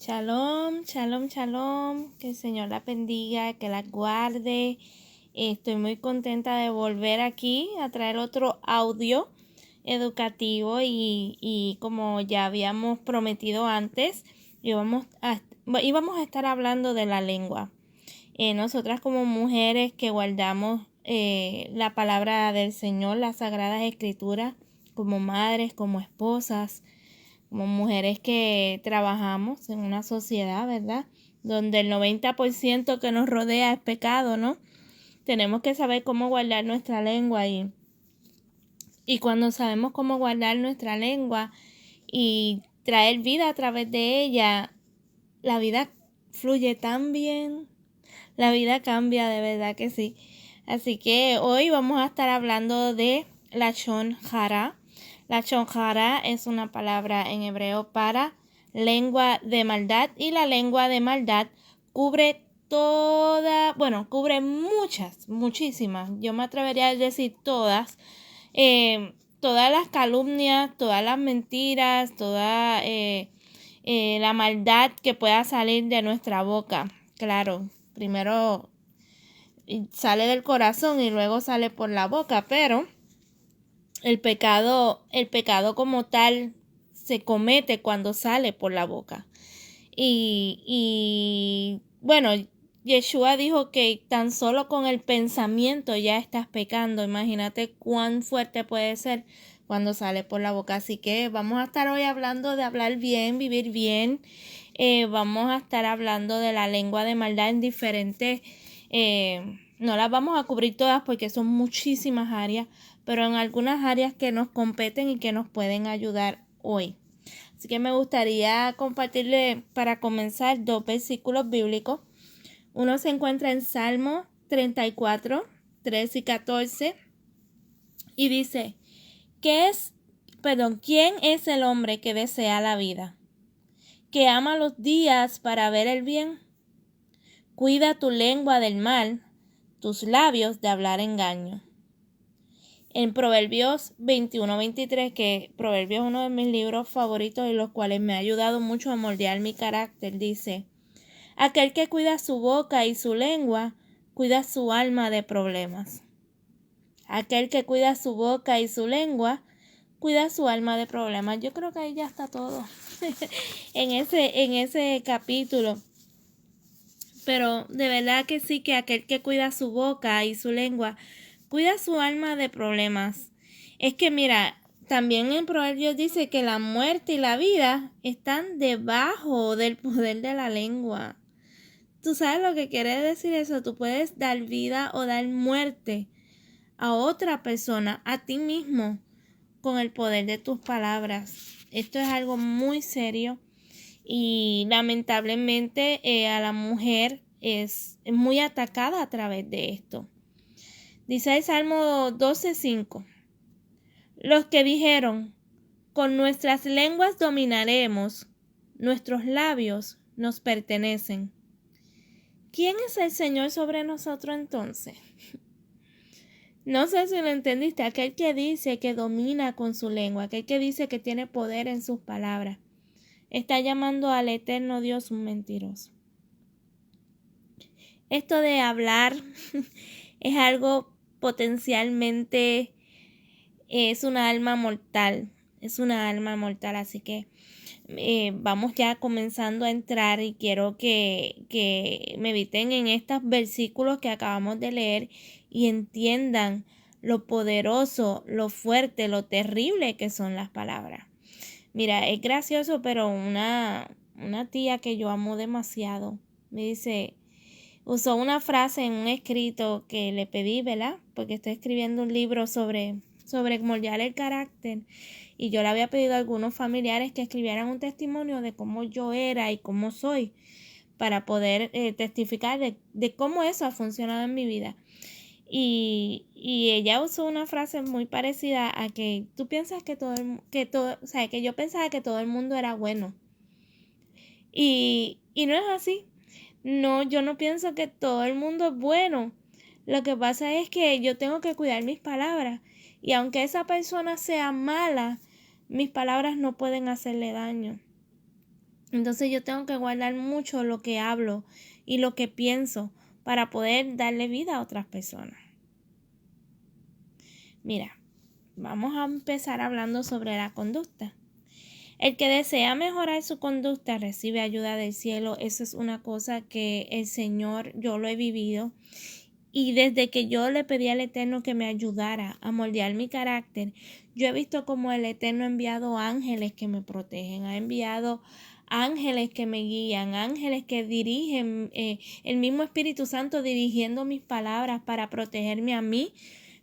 Shalom, shalom, shalom. Que el Señor la bendiga, que la guarde. Estoy muy contenta de volver aquí a traer otro audio educativo y como ya habíamos prometido antes, íbamos a estar hablando de la lengua. Nosotras como mujeres que guardamos la palabra del Señor, las Sagradas Escrituras, como madres, como esposas, como mujeres que trabajamos en una sociedad, ¿verdad? Donde el 90% que nos rodea es pecado, ¿no? Tenemos que saber cómo guardar nuestra lengua y cuando sabemos cómo guardar nuestra lengua y traer vida a través de ella, la vida fluye tan bien, la vida cambia, de verdad que sí. Así que hoy vamos a estar hablando de Lashon Hara. Lashon Hara es una palabra en hebreo para lengua de maldad, y la lengua de maldad cubre cubre muchísimas, yo me atrevería a decir todas las calumnias, todas las mentiras, toda la maldad que pueda salir de nuestra boca. Claro, primero sale del corazón y luego sale por la boca, pero el pecado como tal se comete cuando sale por la boca. Y bueno, Yeshua dijo que tan solo con el pensamiento ya estás pecando. Imagínate cuán fuerte puede ser cuando sale por la boca. Así que vamos a estar hoy hablando de hablar bien, vivir bien. Vamos a estar hablando de la lengua de maldad en diferentes... no las vamos a cubrir todas porque son muchísimas áreas, pero en algunas áreas que nos competen y que nos pueden ayudar hoy. Así que me gustaría compartirle para comenzar 2 versículos bíblicos. Uno se encuentra en Salmo 34, 13 y 14 y dice, ¿quién es el hombre que desea la vida, que ama los días para ver el bien? Cuida tu lengua del mal, tus labios de hablar engaño. En Proverbios 21-23, que Proverbios es uno de mis libros favoritos y los cuales me ha ayudado mucho a moldear mi carácter, dice, aquel que cuida su boca y su lengua, cuida su alma de problemas. Aquel que cuida su boca y su lengua, cuida su alma de problemas. Yo creo que ahí ya está todo en ese capítulo. Pero de verdad que sí, que aquel que cuida su boca y su lengua, cuida su alma de problemas. Es que mira, también en Proverbios dice que la muerte y la vida están debajo del poder de la lengua. ¿Tú sabes lo que quiere decir eso? Tú puedes dar vida o dar muerte a otra persona, a ti mismo, con el poder de tus palabras. Esto es algo muy serio y lamentablemente a la mujer es muy atacada a través de esto. Dice el Salmo 12:5, los que dijeron, con nuestras lenguas dominaremos, nuestros labios nos pertenecen. ¿Quién es el Señor sobre nosotros entonces? No sé si lo entendiste, aquel que dice que domina con su lengua, aquel que dice que tiene poder en sus palabras, está llamando al eterno Dios un mentiroso. Esto de hablar es algo potencialmente, es una alma mortal, así que vamos ya comenzando a entrar y quiero que mediten en estos versículos que acabamos de leer y entiendan lo poderoso, lo fuerte, lo terrible que son las palabras. Mira, es gracioso, pero una tía que yo amo demasiado me dice, usó una frase en un escrito que le pedí, ¿verdad? Porque estoy escribiendo un libro sobre moldear el carácter y yo le había pedido a algunos familiares que escribieran un testimonio de cómo yo era y cómo soy para poder testificar de cómo eso ha funcionado en mi vida. Y ella usó una frase muy parecida a que tú piensas que que yo pensaba que todo el mundo era bueno. Y no es así. No, yo no pienso que todo el mundo es bueno. Lo que pasa es que yo tengo que cuidar mis palabras. Y aunque esa persona sea mala, mis palabras no pueden hacerle daño. Entonces yo tengo que guardar mucho lo que hablo y lo que pienso para poder darle vida a otras personas. Mira, vamos a empezar hablando sobre la conducta. El que desea mejorar su conducta recibe ayuda del cielo. Eso es una cosa que el Señor, yo lo he vivido. Y desde que yo le pedí al Eterno que me ayudara a moldear mi carácter, yo he visto como el Eterno ha enviado ángeles que me protegen, ha enviado ángeles que me guían, ángeles que dirigen, el mismo Espíritu Santo dirigiendo mis palabras para protegerme a mí,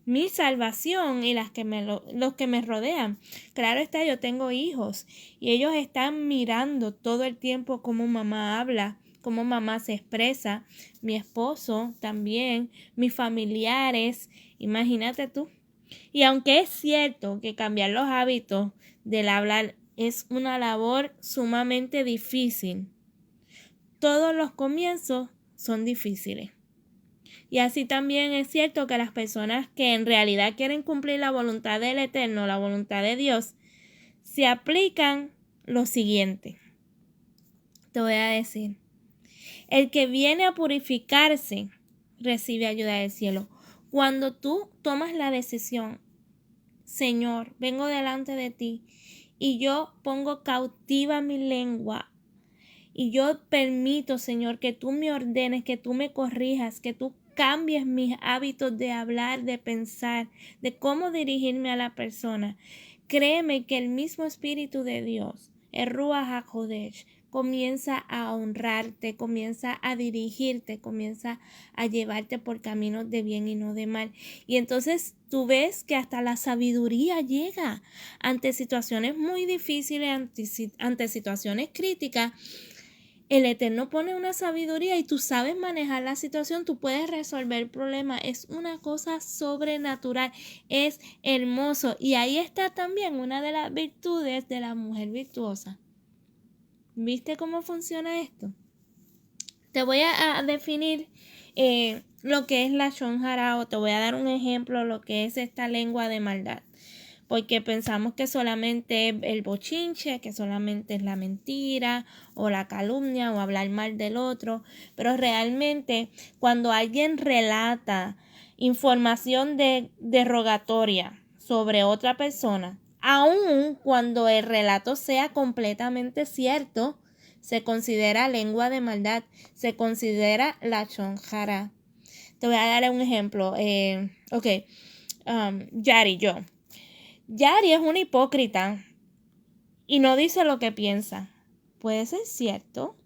mi salvación y los que me rodean. Claro está, yo tengo hijos y ellos están mirando todo el tiempo cómo mamá habla, cómo mamá se expresa, mi esposo también, mis familiares, imagínate tú. Y aunque es cierto que cambiar los hábitos del hablar es una labor sumamente difícil, todos los comienzos son difíciles. Y así también es cierto que las personas que en realidad quieren cumplir la voluntad del Eterno, la voluntad de Dios, se aplican lo siguiente. Te voy a decir. El que viene a purificarse recibe ayuda del cielo. Cuando tú tomas la decisión, Señor, vengo delante de ti y yo pongo cautiva mi lengua y yo permito, Señor, que tú me ordenes, que tú me corrijas, que tú cambies mis hábitos de hablar, de pensar, de cómo dirigirme a la persona. Créeme que el mismo Espíritu de Dios, el Ruach HaKodesh, comienza a honrarte, comienza a dirigirte, comienza a llevarte por caminos de bien y no de mal. Y entonces tú ves que hasta la sabiduría llega ante situaciones muy difíciles, ante situaciones críticas. El Eterno pone una sabiduría y tú sabes manejar la situación, tú puedes resolver el problema. Es una cosa sobrenatural, es hermoso. Y ahí está también una de las virtudes de la mujer virtuosa. ¿Viste cómo funciona esto? Te voy a definir lo que es la Lashon Hara, o te voy a dar un ejemplo de lo que es esta lengua de maldad. Porque pensamos que solamente es el bochinche, que solamente es la mentira o la calumnia o hablar mal del otro, pero realmente cuando alguien relata información derogatoria sobre otra persona, aun cuando el relato sea completamente cierto, se considera lengua de maldad, se considera Lashon Hara. Te voy a dar un ejemplo. Yari es una hipócrita y no dice lo que piensa. Puede ser cierto.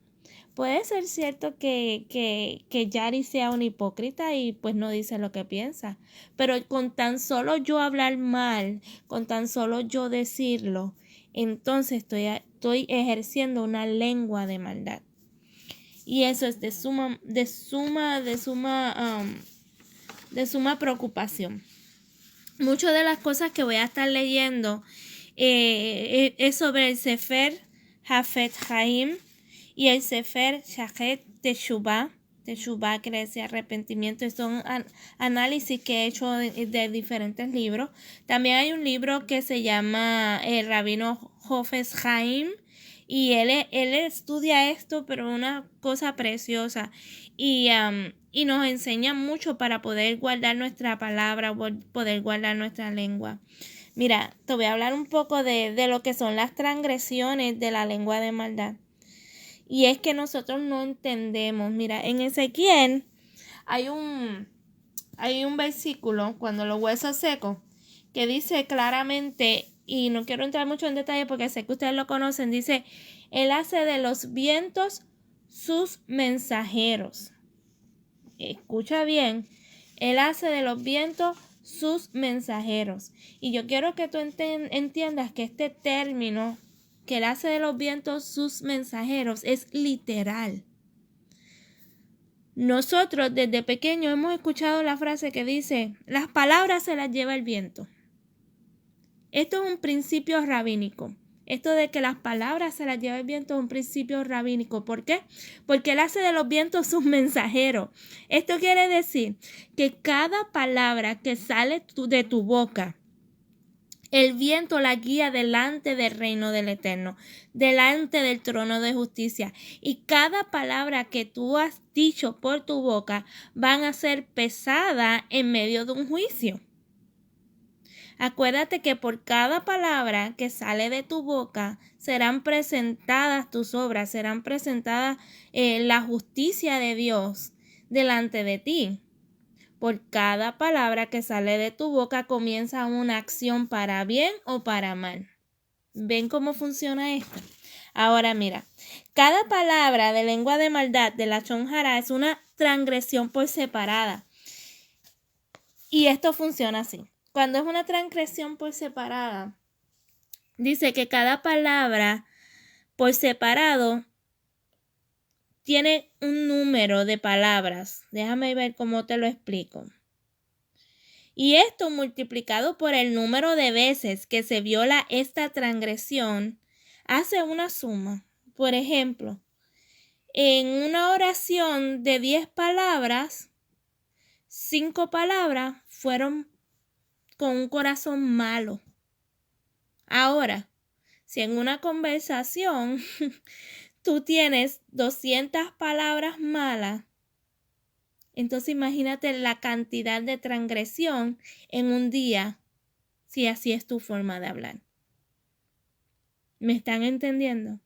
Puede ser cierto que Yari sea una hipócrita y pues no dice lo que piensa. Pero con tan solo yo hablar mal, con tan solo yo decirlo, entonces estoy ejerciendo una lengua de maldad. Y eso es de suma preocupación. Muchas de las cosas que voy a estar leyendo es sobre el Sefer Hafet Haim y el Sefer Shahet Teshuvah. Teshuvah quiere decir arrepentimiento. Son análisis que he hecho de diferentes libros. También hay un libro que se llama el Rabino Hafez Haim. Y él estudia esto, pero una cosa preciosa. Y nos enseña mucho para poder guardar nuestra palabra, poder guardar nuestra lengua. Mira, te voy a hablar un poco de lo que son las transgresiones de la lengua de maldad. Y es que nosotros no entendemos. Mira, en Ezequiel hay un versículo, cuando los huesos secos, que dice claramente, y no quiero entrar mucho en detalle porque sé que ustedes lo conocen, dice, Él hace de los vientos sus mensajeros. Escucha bien, Él hace de los vientos sus mensajeros. Y yo quiero que tú entiendas que este término, que Él hace de los vientos sus mensajeros, es literal. Nosotros desde pequeños hemos escuchado la frase que dice, las palabras se las lleva el viento. Esto es un principio rabínico. Esto de que las palabras se las lleva el viento es un principio rabínico. ¿Por qué? Porque Él hace de los vientos sus mensajeros. Esto quiere decir que cada palabra que sale de tu boca El viento la guía delante del reino del Eterno, delante del trono de justicia. Y cada palabra que tú has dicho por tu boca van a ser pesada en medio de un juicio. Acuérdate que por cada palabra que sale de tu boca serán presentadas tus obras, serán presentadas la justicia de Dios delante de ti. Por cada palabra que sale de tu boca comienza una acción para bien o para mal. ¿Ven cómo funciona esto? Ahora mira, cada palabra de lengua de maldad de lashon hara es una transgresión por separada. Y esto funciona así. Cuando es una transgresión por separada, dice que cada palabra por separado tiene un número de palabras. Déjame ver cómo te lo explico. Y esto multiplicado por el número de veces que se viola esta transgresión, hace una suma. Por ejemplo, en una oración de 10 palabras, 5 palabras fueron con un corazón malo. Ahora, si en una conversación tú tienes 200 palabras malas, entonces imagínate la cantidad de transgresión en un día, si así es tu forma de hablar. ¿Me están entendiendo?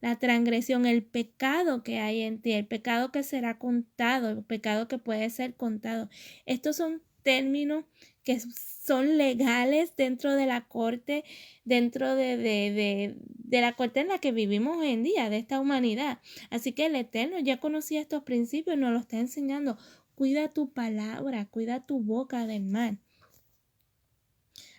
La transgresión, el pecado que hay en ti, el pecado que será contado, el pecado que puede ser contado. Estos son términos que son legales dentro de la corte, dentro de la corte en la que vivimos hoy en día, de esta humanidad. Así que el Eterno ya conocía estos principios y nos los está enseñando. Cuida tu palabra, cuida tu boca del mal.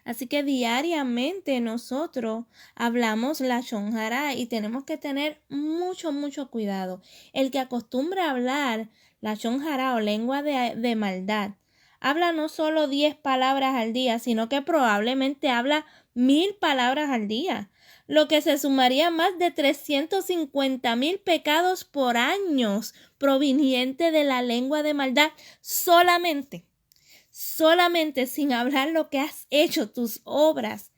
Así que diariamente nosotros hablamos lashon hara y tenemos que tener mucho cuidado. El que acostumbra a hablar lashon hara o lengua de maldad, habla no solo 10 palabras al día, sino que probablemente habla 1000 palabras al día, lo que se sumaría más de 350,000 pecados por año proveniente de la lengua de maldad solamente sin hablar lo que has hecho, tus obras.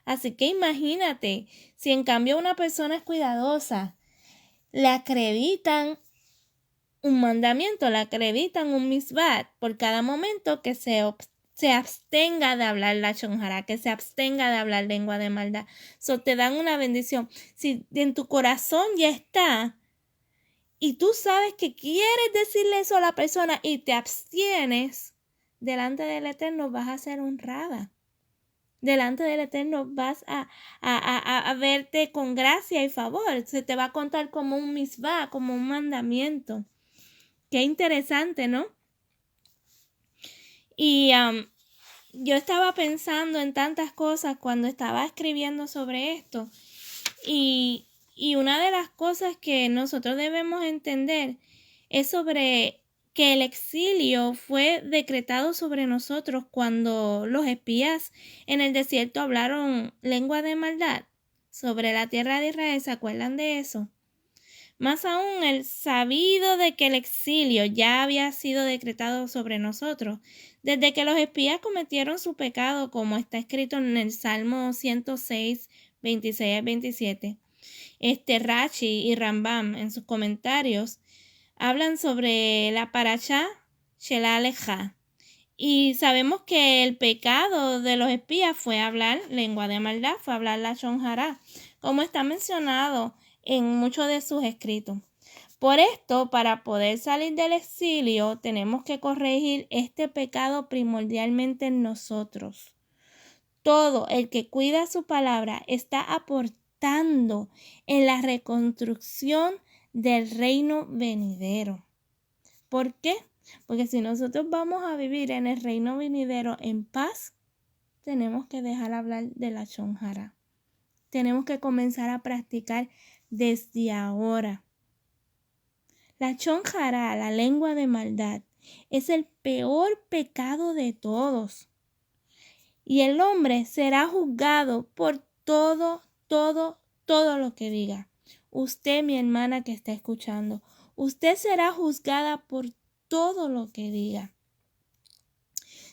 Así que imagínate, si en cambio una persona es cuidadosa, le acreditan un mandamiento, le acreditan un misvat por cada momento que se abstenga de hablar lashon hara, que se abstenga de hablar lengua de maldad. Te dan una bendición. Si en tu corazón ya está y tú sabes que quieres decirle eso a la persona y te abstienes, delante del Eterno vas a ser honrada. Delante del Eterno vas a verte con gracia y favor. Se te va a contar como un misvá, como un mandamiento. Qué interesante, ¿no? Y yo estaba pensando en tantas cosas cuando estaba escribiendo sobre esto. Y una de las cosas que nosotros debemos entender es sobre que el exilio fue decretado sobre nosotros cuando los espías en el desierto hablaron lengua de maldad sobre la tierra de Israel. ¿Se acuerdan de eso? Más aún, el sabido de que el exilio ya había sido decretado sobre nosotros, desde que los espías cometieron su pecado, como está escrito en el Salmo 106, 26 al 27. Rashi y Rambam en sus comentarios hablan sobre la parashá Shelaleja. Y sabemos que el pecado de los espías fue hablar lengua de maldad, fue hablar lashon hara, como está mencionado en muchos de sus escritos. Por esto, para poder salir del exilio, tenemos que corregir este pecado primordialmente en nosotros. Todo el que cuida su palabra está aportando en la reconstrucción del reino venidero. ¿Por qué? Porque si nosotros vamos a vivir en el reino venidero en paz, tenemos que dejar hablar de lashon hara. Tenemos que comenzar a practicar desde ahora. Lashon hara, la lengua de maldad, es el peor pecado de todos. Y el hombre será juzgado por todo lo que diga. Usted, mi hermana que está escuchando, usted será juzgada por todo lo que diga.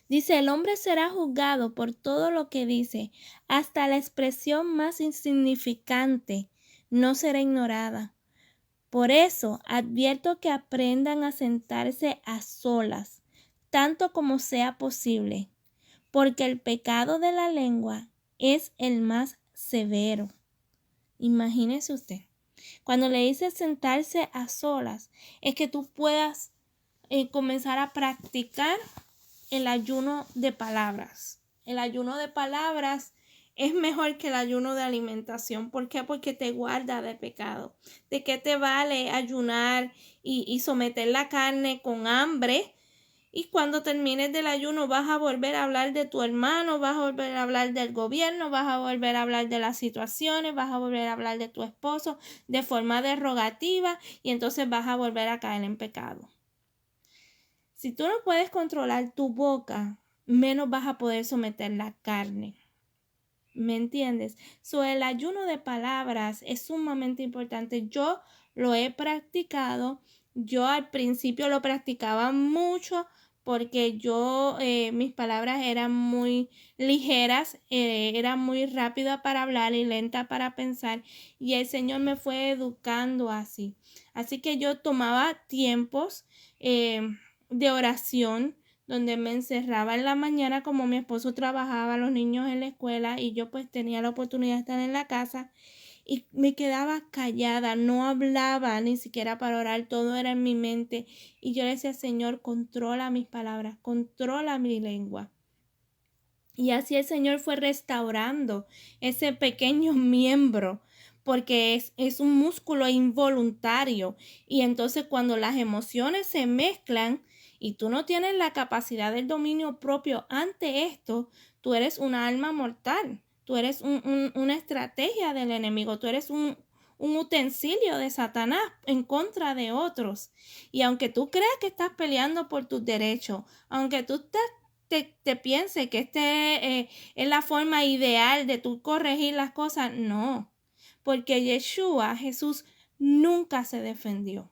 Dice, el hombre será juzgado por todo lo que dice, hasta la expresión más insignificante no será ignorada. Por eso advierto que aprendan a sentarse a solas, tanto como sea posible, porque el pecado de la lengua es el más severo. Imagínese usted, cuando le dice sentarse a solas, es que tú puedas comenzar a practicar el ayuno de palabras. El ayuno de palabras es mejor que el ayuno de alimentación. ¿Por qué? Porque te guarda de pecado. ¿De qué te vale ayunar y someter la carne con hambre? Y cuando termines del ayuno vas a volver a hablar de tu hermano, vas a volver a hablar del gobierno, vas a volver a hablar de las situaciones, vas a volver a hablar de tu esposo de forma derogativa y entonces vas a volver a caer en pecado. Si tú no puedes controlar tu boca, menos vas a poder someter la carne. ¿Me entiendes? El ayuno de palabras es sumamente importante. Yo lo he practicado. Yo al principio lo practicaba mucho porque mis palabras eran muy ligeras, era muy rápida para hablar y lenta para pensar. Y el Señor me fue educando así. Así que yo tomaba tiempos de oración, donde me encerraba en la mañana como mi esposo trabajaba, los niños en la escuela y yo pues tenía la oportunidad de estar en la casa y me quedaba callada, no hablaba ni siquiera para orar, todo era en mi mente y yo le decía, Señor, controla mis palabras, controla mi lengua. Y así el Señor fue restaurando ese pequeño miembro porque es un músculo involuntario y entonces cuando las emociones se mezclan y tú no tienes la capacidad del dominio propio ante esto, tú eres una alma mortal, tú eres una estrategia del enemigo, tú eres un utensilio de Satanás en contra de otros. Y aunque tú creas que estás peleando por tus derechos, aunque tú te piense que es la forma ideal de tú corregir las cosas, no, porque Yeshua, Jesús, nunca se defendió.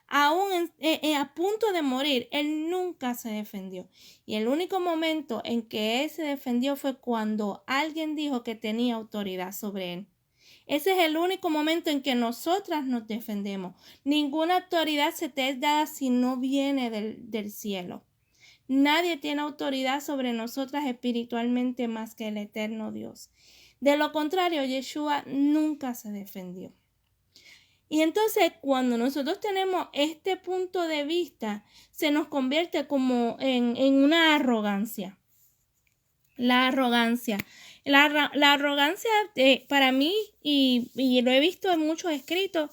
Aún a punto de morir, él nunca se defendió. Y el único momento en que él se defendió fue cuando alguien dijo que tenía autoridad sobre él. Ese es el único momento en que nosotras nos defendemos. Ninguna autoridad se te es dada si no viene del cielo. Nadie tiene autoridad sobre nosotras espiritualmente más que el eterno Dios. De lo contrario, Yeshua nunca se defendió. Y entonces cuando nosotros tenemos este punto de vista, se nos convierte como en una arrogancia. La arrogancia. La arrogancia para mí, y lo he visto en muchos escritos,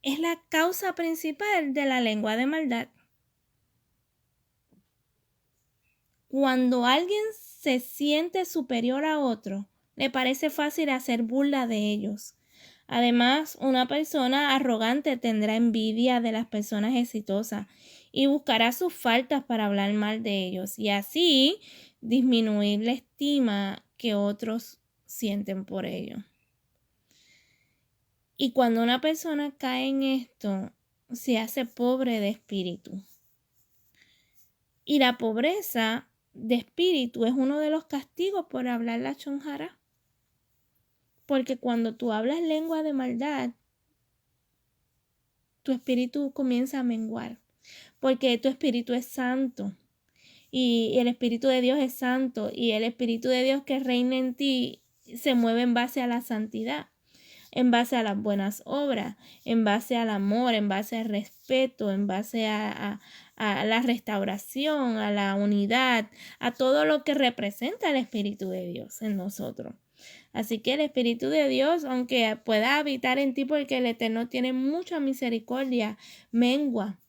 es la causa principal de la lengua de maldad. Cuando alguien se siente superior a otro, le parece fácil hacer burla de ellos. Además, una persona arrogante tendrá envidia de las personas exitosas y buscará sus faltas para hablar mal de ellos y así disminuir la estima que otros sienten por ellos. Y cuando una persona cae en esto, se hace pobre de espíritu. Y la pobreza de espíritu es uno de los castigos por hablar la chonjara. Porque cuando tú hablas lengua de maldad, tu espíritu comienza a menguar. Porque tu espíritu es santo. Y el Espíritu de Dios es santo. Y el Espíritu de Dios que reina en ti se mueve en base a la santidad, en base a las buenas obras, en base al amor, en base al respeto, en base a la restauración, a la unidad, a todo lo que representa el Espíritu de Dios en nosotros. Así que el Espíritu de Dios, aunque pueda habitar en ti porque el Eterno tiene mucha misericordia, mengua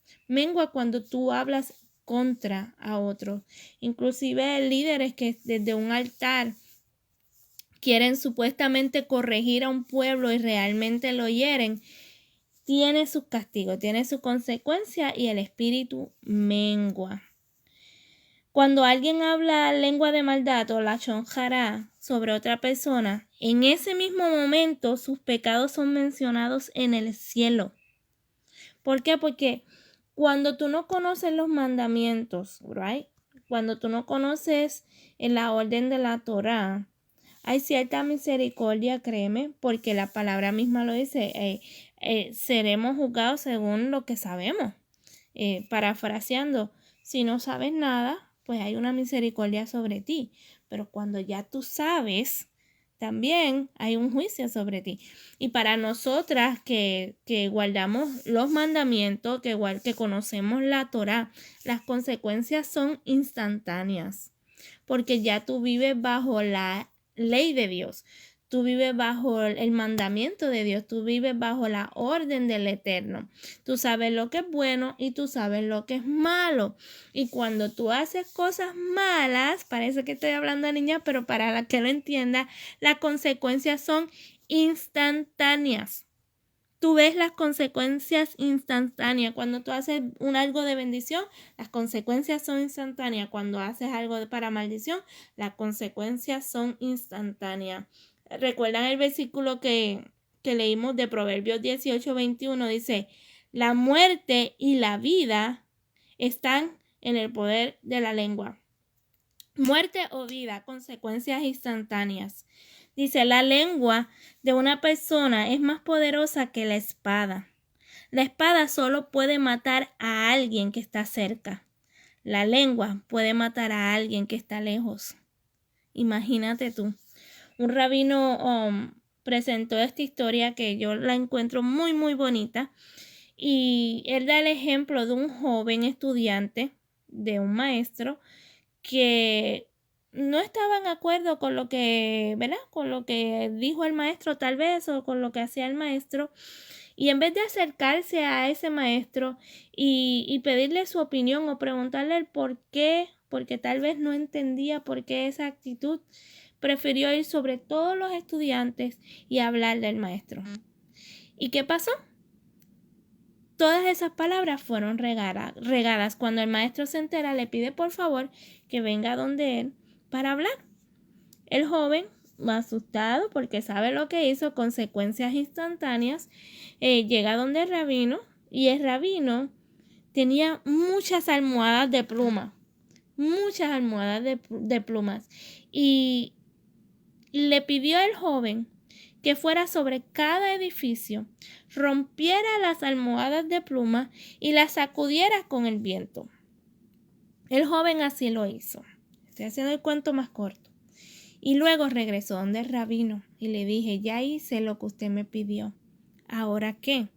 cuando tú hablas contra a otros. Inclusive líderes que desde un altar quieren supuestamente corregir a un pueblo y realmente lo hieren, tiene sus castigos, tiene su consecuencia y el espíritu mengua. Cuando alguien habla lengua de maldad o la chonjara sobre otra persona, en ese mismo momento sus pecados son mencionados en el cielo. ¿Por qué? Porque cuando tú no conoces los mandamientos, right? cuando tú no conoces en la orden de la Torá, hay cierta misericordia, créeme, porque la palabra misma lo dice, seremos juzgados según lo que sabemos. Parafraseando, si no sabes nada, pues hay una misericordia sobre ti, pero cuando ya tú sabes, también hay un juicio sobre ti. Y para nosotras que guardamos los mandamientos, que conocemos la Torá, las consecuencias son instantáneas, porque ya tú vives bajo la ley de Dios. Tú vives bajo el mandamiento de Dios, tú vives bajo la orden del Eterno. Tú sabes lo que es bueno y tú sabes lo que es malo. Y cuando tú haces cosas malas, parece que estoy hablando a niñas, pero para la que lo entienda, las consecuencias son instantáneas. Tú ves las consecuencias instantáneas. Cuando tú haces algo de bendición, las consecuencias son instantáneas. Cuando haces algo para maldición, las consecuencias son instantáneas. ¿Recuerdan el versículo que leímos de Proverbios 18:21? Dice, la muerte y la vida están en el poder de la lengua. Muerte o vida, consecuencias instantáneas. Dice, la lengua de una persona es más poderosa que la espada. La espada solo puede matar a alguien que está cerca. La lengua puede matar a alguien que está lejos. Imagínate tú. Un rabino presentó esta historia que yo la encuentro muy, muy bonita. Y él da el ejemplo de un joven estudiante, de un maestro, que no estaba en acuerdo con lo que, ¿verdad? Con lo que dijo el maestro tal vez o con lo que hacía el maestro. Y en vez de acercarse a ese maestro y pedirle su opinión o preguntarle el por qué, porque tal vez no entendía por qué esa actitud, prefirió ir sobre todos los estudiantes y hablar del maestro. ¿Y qué pasó? Todas esas palabras fueron regadas. Cuando el maestro se entera, le pide por favor que venga donde él para hablar. El joven, asustado porque sabe lo que hizo, consecuencias instantáneas, llega donde el rabino y el rabino tenía muchas almohadas de pluma, muchas almohadas de plumas y le pidió al joven que fuera sobre cada edificio, rompiera las almohadas de pluma y las sacudiera con el viento. El joven así lo hizo. Estoy haciendo el cuento más corto. Y luego regresó donde el rabino y le dije, ya hice lo que usted me pidió. ¿Ahora qué?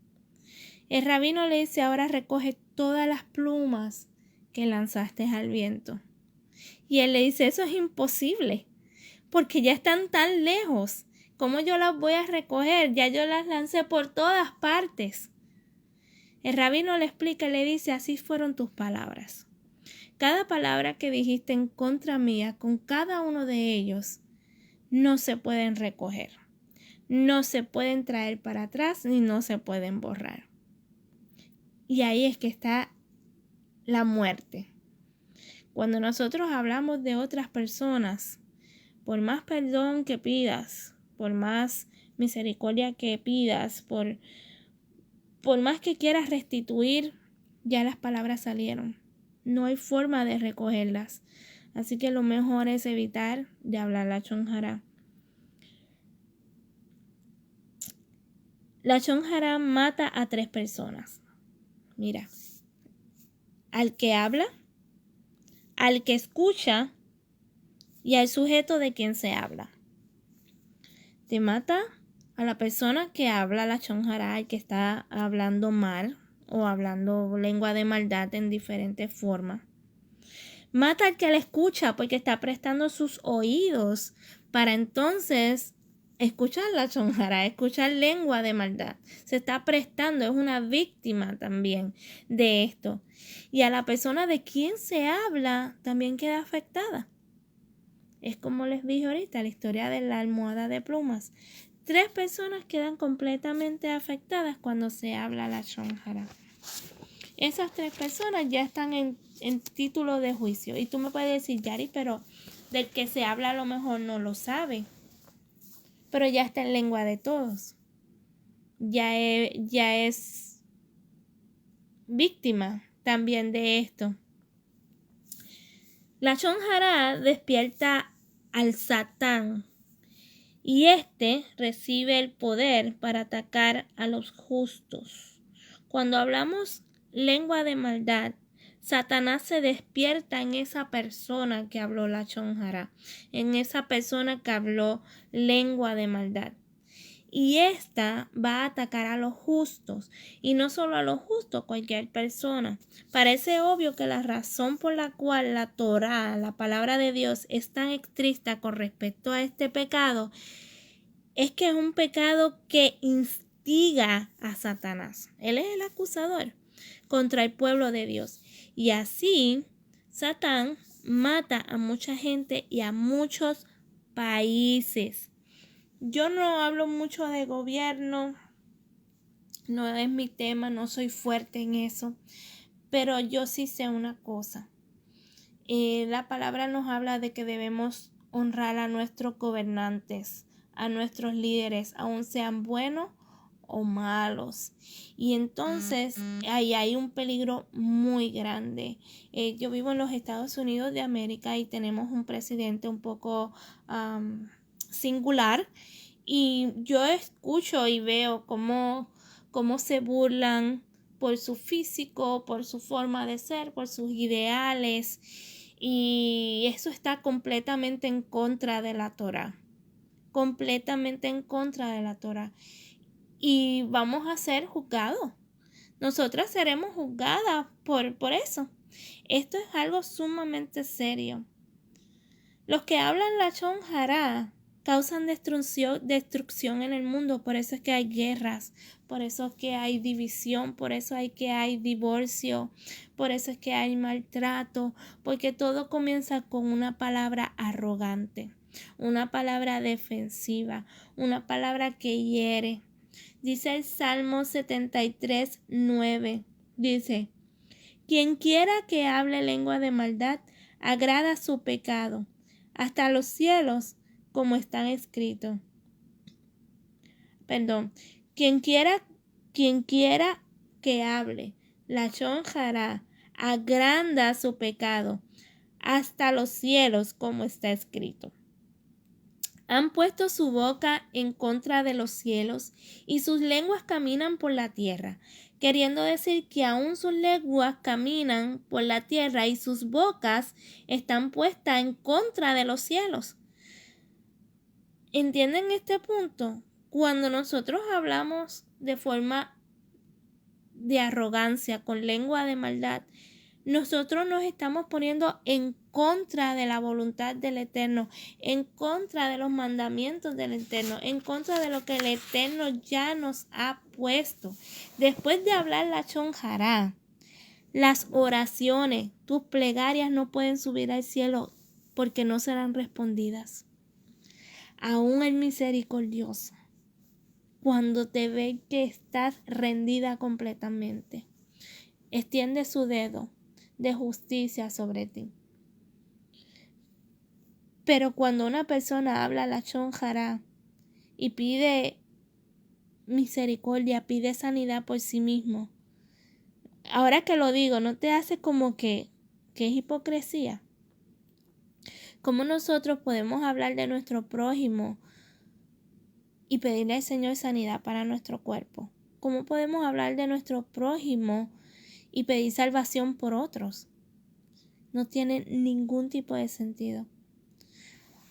El rabino le dice, ahora recoge todas las plumas que lanzaste al viento. Y él le dice, eso es imposible, porque ya están tan lejos. ¿Cómo yo las voy a recoger? Ya yo las lancé por todas partes. El rabino le explica y le dice, así fueron tus palabras. Cada palabra que dijiste en contra mía, con cada uno de ellos, no se pueden recoger. No se pueden traer para atrás ni no se pueden borrar. Y ahí es que está la muerte. Cuando nosotros hablamos de otras personas, por más perdón que pidas, por más misericordia que pidas, por más que quieras restituir, ya las palabras salieron. No hay forma de recogerlas. Así que lo mejor es evitar de hablar lashon hara. Lashon hara mata a 3 personas. Mira, al que habla, al que escucha y al sujeto de quien se habla. Te mata a la persona que habla lashon hara, el que está hablando mal o hablando lengua de maldad en diferentes formas. Mata al que la escucha porque está prestando sus oídos para entonces escuchar lashon hara, escuchar lengua de maldad. Se está prestando, es una víctima también de esto. Y a la persona de quien se habla también queda afectada. Es como les dije ahorita, la historia de la almohada de plumas. 3 personas quedan completamente afectadas cuando se habla lashon hara. Esas 3 personas ya están en título de juicio. Y tú me puedes decir, Yari, pero del que se habla a lo mejor no lo sabe. Pero ya está en lengua de todos. Ya es víctima también de esto. Lachón Jara despierta al Satán y éste recibe el poder para atacar a los justos. Cuando hablamos lengua de maldad, Satanás se despierta en esa persona que habló Lachón Jara, en esa persona que habló lengua de maldad. Y esta va a atacar a los justos, y no solo a los justos, cualquier persona. Parece obvio que la razón por la cual la Torá, la palabra de Dios, es tan estricta con respecto a este pecado, es que es un pecado que instiga a Satanás. Él es el acusador contra el pueblo de Dios. Y así, Satán mata a mucha gente y a muchos países. Yo no hablo mucho de gobierno, no es mi tema, no soy fuerte en eso, pero yo sí sé una cosa. La palabra nos habla de que debemos honrar a nuestros gobernantes, a nuestros líderes, aun sean buenos o malos. Y entonces ahí hay un peligro muy grande. Yo vivo en los Estados Unidos de América y tenemos un presidente un poco singular, y yo escucho y veo cómo se burlan por su físico, por su forma de ser, por sus ideales, y eso está completamente en contra de la Torá, completamente en contra de la Torá, y vamos a ser juzgados. Nosotras seremos juzgadas por eso. Esto es algo sumamente serio. Los que hablan Lachón Jara causan destrucción en el mundo. Por eso es que hay guerras, por eso es que hay división, por eso es que hay divorcio, por eso es que hay maltrato, porque todo comienza con una palabra arrogante, una palabra defensiva, una palabra que hiere. Dice el Salmo 73:9, dice: quien quiera que hable lengua de maldad, agrada su pecado, hasta los cielos, como están escritos. Quien quiera que hable Lachón Jara, agranda su pecado, hasta los cielos, como está escrito. Han puesto su boca en contra de los cielos y sus lenguas caminan por la tierra, queriendo decir que aún sus lenguas caminan por la tierra y sus bocas están puestas en contra de los cielos. ¿Entienden este punto? Cuando nosotros hablamos de forma de arrogancia, con lengua de maldad, nosotros nos estamos poniendo en contra de la voluntad del Eterno, en contra de los mandamientos del Eterno, en contra de lo que el Eterno ya nos ha puesto. Después de hablar Lachón Jara, las oraciones, tus plegarias no pueden subir al cielo porque no serán respondidas. Aún el misericordioso, cuando te ve que estás rendida completamente, extiende su dedo de justicia sobre ti. Pero cuando una persona habla Lachón Jara y pide misericordia, pide sanidad por sí mismo, ahora que lo digo, ¿no te hace como que es hipocresía? ¿Cómo nosotros podemos hablar de nuestro prójimo y pedirle al Señor sanidad para nuestro cuerpo? ¿Cómo podemos hablar de nuestro prójimo y pedir salvación por otros? No tiene ningún tipo de sentido.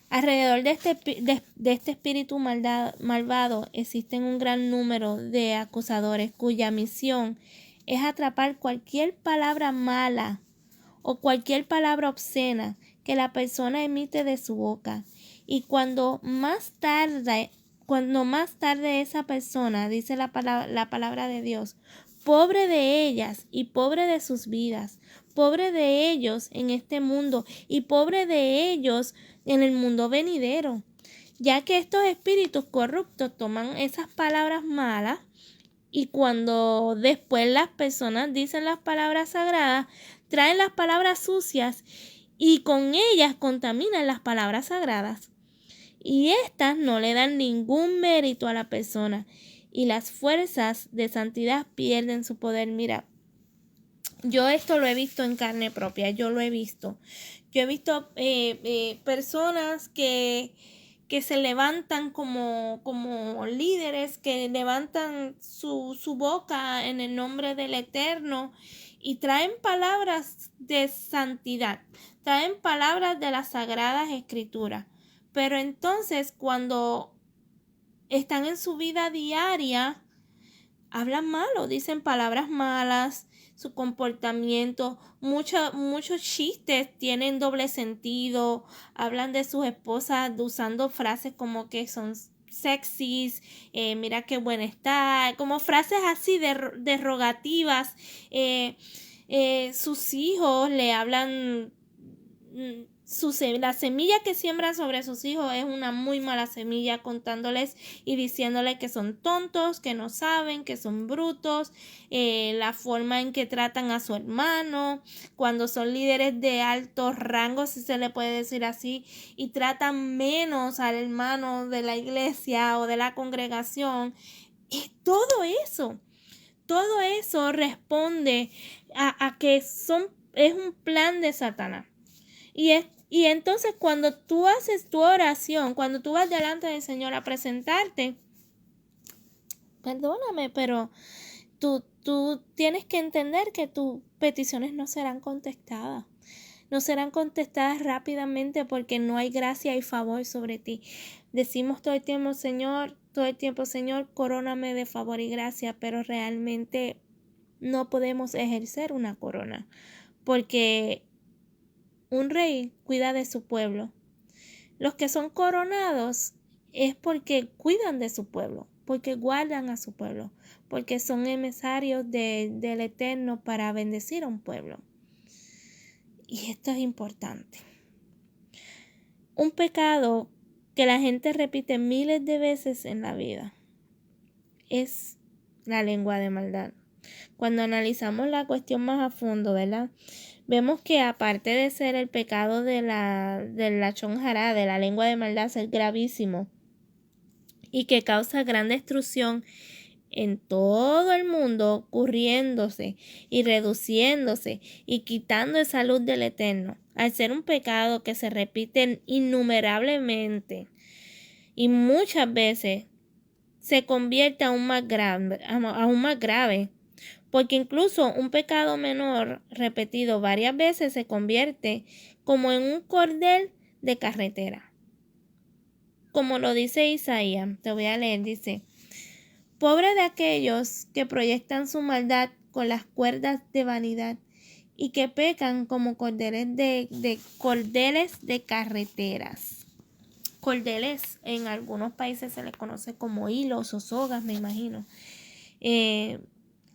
Alrededor de este espíritu malvado existen un gran número de acusadores cuya misión es atrapar cualquier palabra mala o cualquier palabra obscena que la persona emite de su boca. Y cuando más tarde esa persona dice la palabra de Dios, pobre de ellas y pobre de sus vidas, pobre de ellos en este mundo y pobre de ellos en el mundo venidero, ya que estos espíritus corruptos toman esas palabras malas y cuando después las personas dicen las palabras sagradas, traen las palabras sucias y con ellas contaminan las palabras sagradas. Y estas no le dan ningún mérito a la persona y las fuerzas de santidad pierden su poder. Mira, Yo esto lo he visto en carne propia, yo lo he visto. Yo he visto personas que se levantan como líderes, que levantan su boca en el nombre del Eterno y traen palabras de santidad, traen palabras de las Sagradas Escrituras. Pero entonces cuando están en su vida diaria, hablan malo, dicen palabras malas, su comportamiento, muchos chistes tienen doble sentido, hablan de sus esposas usando frases como que son sexys, mira qué buena está, como frases así derogativas. Sus hijos le hablan, la semilla que siembran sobre sus hijos es una muy mala semilla, contándoles y diciéndoles que son tontos, que no saben, que son brutos, la forma en que tratan a su hermano, cuando son líderes de alto rango, si se le puede decir así, y tratan menos al hermano de la iglesia o de la congregación. Y todo eso responde a que es un plan de Satanás. Y entonces cuando tú haces tu oración, cuando tú vas delante del Señor a presentarte, perdóname, pero tú tienes que entender que tus peticiones no serán contestadas. No serán contestadas rápidamente porque no hay gracia y favor sobre ti. Decimos todo el tiempo, Señor, coróname de favor y gracia, pero realmente no podemos ejercer una corona porque un rey cuida de su pueblo. Los que son coronados es porque cuidan de su pueblo, porque guardan a su pueblo, porque son emisarios del Eterno para bendecir a un pueblo. Y esto es importante. Un pecado que la gente repite miles de veces en la vida es la lengua de maldad. Cuando analizamos la cuestión más a fondo, ¿verdad? Vemos que aparte de ser el pecado de la lashon hará, de la lengua de maldad, ser gravísimo y que causa gran destrucción en todo el mundo, ocurriéndose y reduciéndose y quitando esa luz del Eterno, al ser un pecado que se repite innumerablemente y muchas veces se convierte aún más grave, porque incluso un pecado menor repetido varias veces se convierte como en un cordel de carretera. Como lo dice Isaías, te voy a leer, dice: pobre de aquellos que proyectan su maldad con las cuerdas de vanidad y que pecan como cordeles de carreteras. Cordeles en algunos países se les conoce como hilos o sogas, me imagino.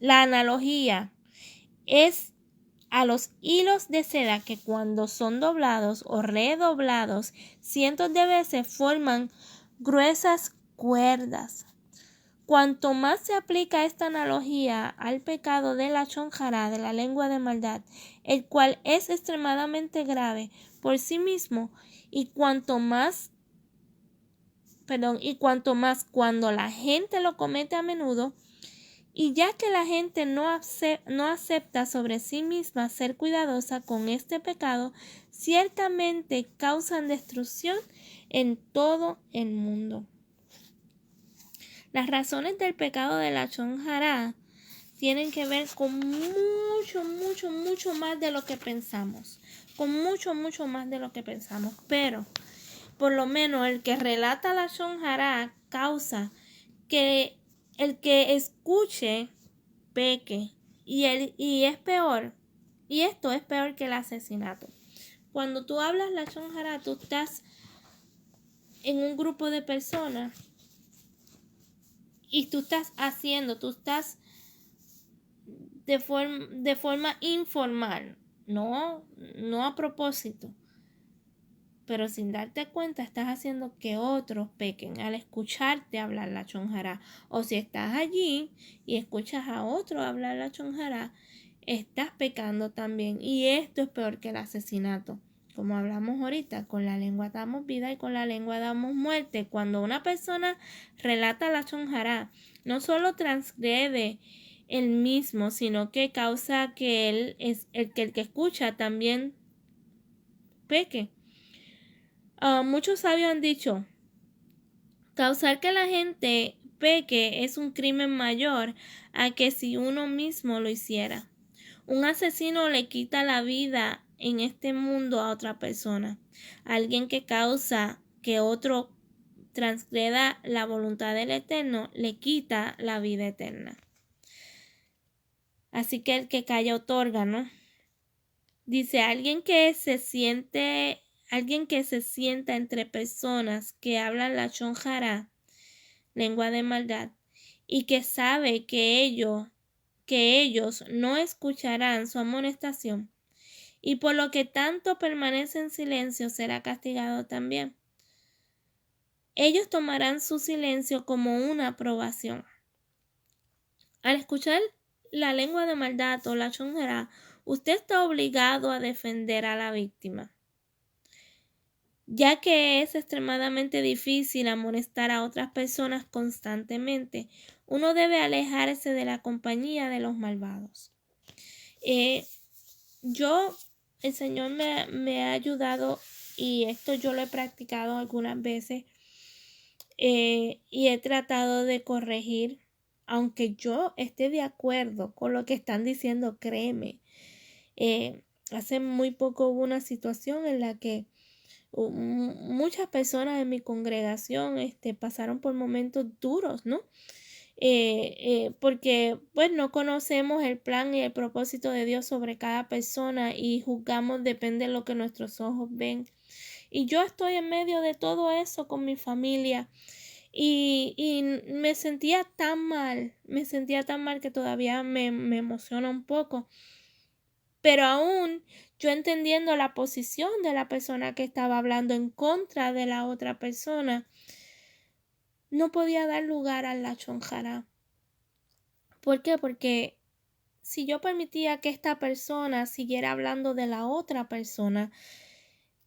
La analogía es a los hilos de seda que cuando son doblados o redoblados cientos de veces forman gruesas cuerdas. Cuanto más se aplica esta analogía al pecado de la lashon hará, de la lengua de maldad, el cual es extremadamente grave por sí mismo, y cuanto más cuando la gente lo comete a menudo, y ya que la gente no acepta sobre sí misma ser cuidadosa con este pecado, ciertamente causan destrucción en todo el mundo. Las razones del pecado de la lashon hará tienen que ver con mucho más de lo que pensamos. Con mucho más de lo que pensamos. Pero, por lo menos, el que relata la lashon hará causa que el que escuche peque. Y es peor. Y esto es peor que el asesinato. Cuando tú hablas la lashon hará, tú estás en un grupo de personas y tú estás de forma informal, no a propósito, pero sin darte cuenta estás haciendo que otros pequen al escucharte hablar la lashon hará. O si estás allí y escuchas a otro hablar la lashon hará, estás pecando también. Y esto es peor que el asesinato. Como hablamos ahorita, con la lengua damos vida y con la lengua damos muerte. Cuando una persona relata la lashon hará, no solo transgrede él mismo, sino que causa que el que escucha también peque. Muchos sabios han dicho, causar que la gente peque es un crimen mayor a que si uno mismo lo hiciera. Un asesino le quita la vida en este mundo a otra persona. Alguien que causa que otro transgreda la voluntad del Eterno le quita la vida eterna. Así que el que calla otorga, ¿no? Dice, alguien que se sienta entre personas que hablan la lashon hara, lengua de maldad, y que sabe que ellos no escucharán su amonestación, y por lo que tanto permanece en silencio será castigado también. Ellos tomarán su silencio como una aprobación. Al escuchar la lengua de maldad o la lashon hara, usted está obligado a defender a la víctima. Ya que es extremadamente difícil amonestar a otras personas constantemente, uno debe alejarse de la compañía de los malvados. El Señor me ha ayudado, y esto yo lo he practicado algunas veces, y he tratado de corregir, aunque yo esté de acuerdo con lo que están diciendo, créeme. Hace muy poco hubo una situación en la que muchas personas en mi congregación pasaron por momentos duros, ¿no? Porque pues no conocemos el plan y el propósito de Dios sobre cada persona y juzgamos depende de lo que nuestros ojos ven. Y yo estoy en medio de todo eso con mi familia y me sentía tan mal que todavía me emociona un poco. Pero aún yo entendiendo la posición de la persona que estaba hablando en contra de la otra persona, no podía dar lugar al lashon hara. ¿Por qué? Porque si yo permitía que esta persona siguiera hablando de la otra persona,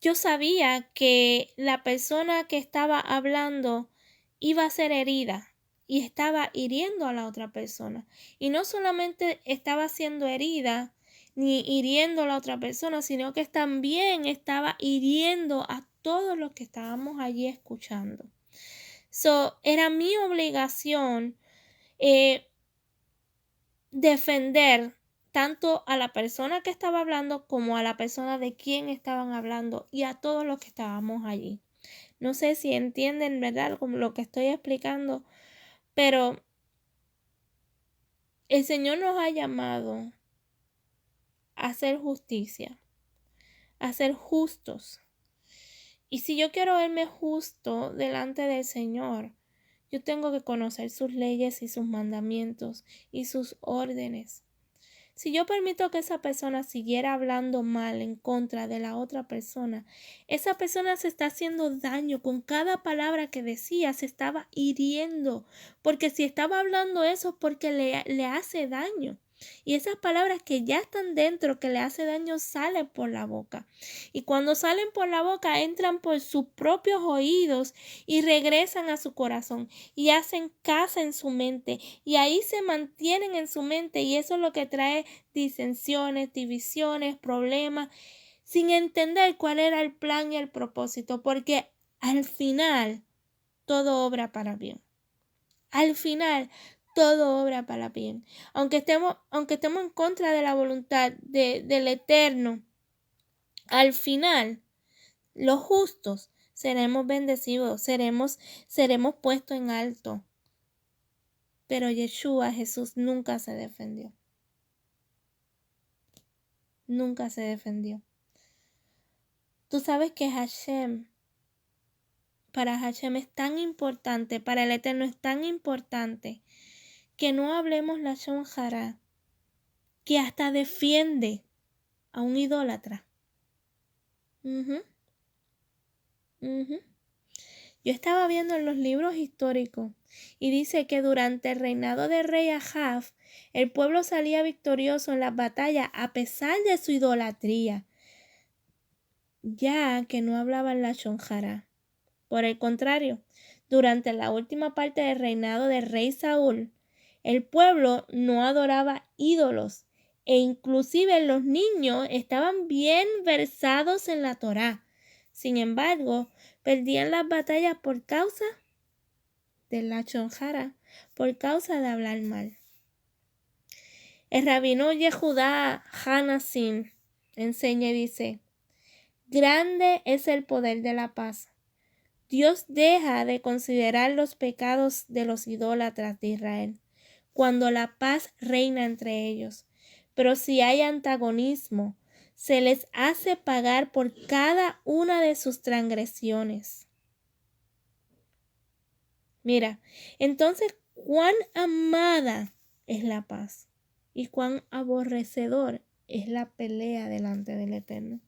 yo sabía que la persona que estaba hablando iba a ser herida y estaba hiriendo a la otra persona. Y no solamente estaba siendo herida ni hiriendo a la otra persona, sino que también estaba hiriendo a todos los que estábamos allí escuchando. Era mi obligación defender tanto a la persona que estaba hablando como a la persona de quien estaban hablando y a todos los que estábamos allí. No sé si entienden, ¿verdad?, como lo que estoy explicando, pero el Señor nos ha llamado a hacer justicia, a ser justos. Y si yo quiero verme justo delante del Señor, yo tengo que conocer sus leyes y sus mandamientos y sus órdenes. Si yo permito que esa persona siguiera hablando mal en contra de la otra persona, esa persona se está haciendo daño. Con cada palabra que decía se estaba hiriendo, porque si estaba hablando eso es porque le hace daño. Y esas palabras que ya están dentro, que le hace daño, salen por la boca. Y cuando salen por la boca, entran por sus propios oídos y regresan a su corazón y hacen casa en su mente. Y ahí se mantienen en su mente y eso es lo que trae disensiones, divisiones, problemas, sin entender cuál era el plan y el propósito, porque al final todo obra para bien. Al final todo obra para bien. Aunque estemos en contra de la voluntad del Eterno, al final los justos seremos bendecidos, seremos puestos en alto. Pero Yeshua, Jesús, nunca se defendió. Nunca se defendió. Tú sabes que para Hashem es tan importante, para el Eterno es tan importante que no hablemos la lashon hara, que hasta defiende a un idólatra. Yo estaba viendo en los libros históricos y dice que durante el reinado del rey Ahab, el pueblo salía victorioso en las batallas a pesar de su idolatría, ya que no hablaban la lashon hara. Por el contrario, durante la última parte del reinado del rey Saúl, El pueblo no adoraba ídolos e inclusive los niños estaban bien versados en la Torá. Sin embargo, perdían las batallas por causa de lashon hara, por causa de hablar mal. El rabino Yehudá Hanassin enseña y dice: grande es el poder de la paz. Dios deja de considerar los pecados de los idólatras de Israel cuando la paz reina entre ellos. Pero si hay antagonismo, se les hace pagar por cada una de sus transgresiones. Mira, entonces, cuán amada es la paz y cuán aborrecedor es la pelea delante del Eterno.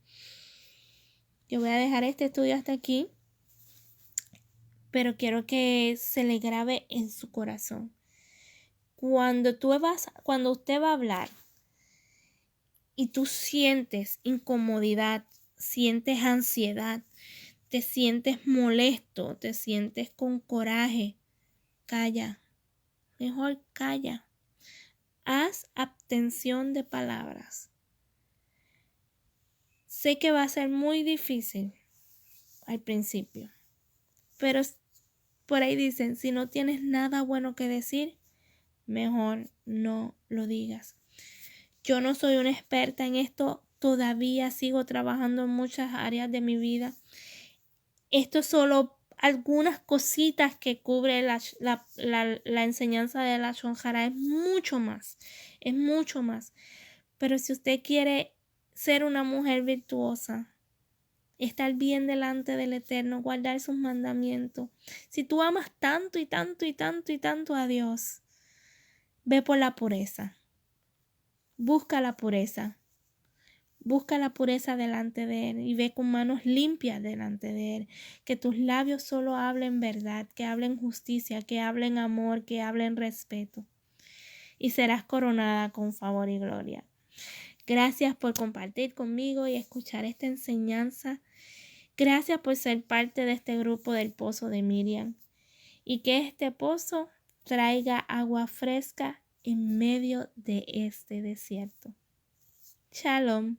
Yo voy a dejar este estudio hasta aquí, pero quiero que se le grabe en su corazón. Cuando usted va a hablar y tú sientes incomodidad, sientes ansiedad, te sientes molesto, te sientes con coraje, calla. Mejor calla. Haz abstención de palabras. Sé que va a ser muy difícil al principio, pero por ahí dicen, si no tienes nada bueno que decir, mejor no lo digas. Yo no soy una experta en esto, todavía sigo trabajando en muchas áreas de mi vida. Esto es solo algunas cositas que cubre la enseñanza de lashon hara. Es mucho más. Pero si usted quiere ser una mujer virtuosa, estar bien delante del Eterno, guardar sus mandamientos, si tú amas tanto y tanto y tanto y tanto a Dios, ve por la pureza. Busca la pureza. Busca la pureza delante de Él y ve con manos limpias delante de Él. Que tus labios solo hablen verdad, que hablen justicia, que hablen amor, que hablen respeto. Y serás coronada con favor y gloria. Gracias por compartir conmigo y escuchar esta enseñanza. Gracias por ser parte de este grupo del Pozo de Miriam. Y que este pozo traiga agua fresca en medio de este desierto. Shalom.